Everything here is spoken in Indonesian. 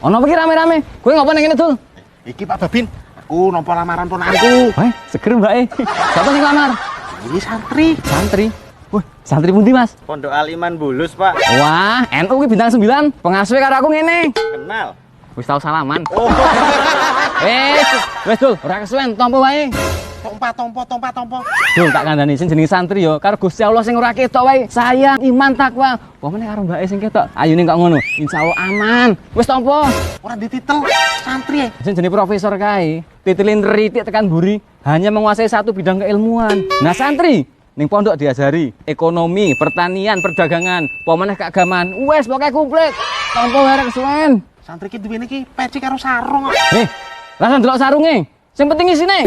Ono apa ki rame-rame? Kowe ngopo ning kene, Dul? Iki Pak Babin, aku nampa lamaran ponanku. Wah, seger Mbak e. Siapa sing lamar? Ini santri. Santri. Wah, santri pundi, Mas? Pondok Aliman Bulus, Pak. Wah, NU ki bintang 9. Pengasuhe karo aku ngene. Kenal. Wis tau salaman. Oh. Wes Dul, ora kesuwen tompo wae. Tompo. Dul, tak kandhani sing jenenge santri yo karo Gusti Allah sing ora ketok wae. Sayang, iman, takwa. Apa meneh karo mbake sing ketok. Ayune kok ngono. Insyaallah aman. Wis tompo. Ora dititel santri ya. Sing jenenge profesor kae, titilin ritik tekan buri, hanya menguasai satu bidang keilmuan. Nah, santri ning pondok diajari ekonomi, pertanian, perdagangan, apa meneh keagamaan. Wes pokoke komplit. Tompo wae kesuwen. Santri ki duwene ki peci karo sarung. Langsung delok sarunge. Sing penting isine.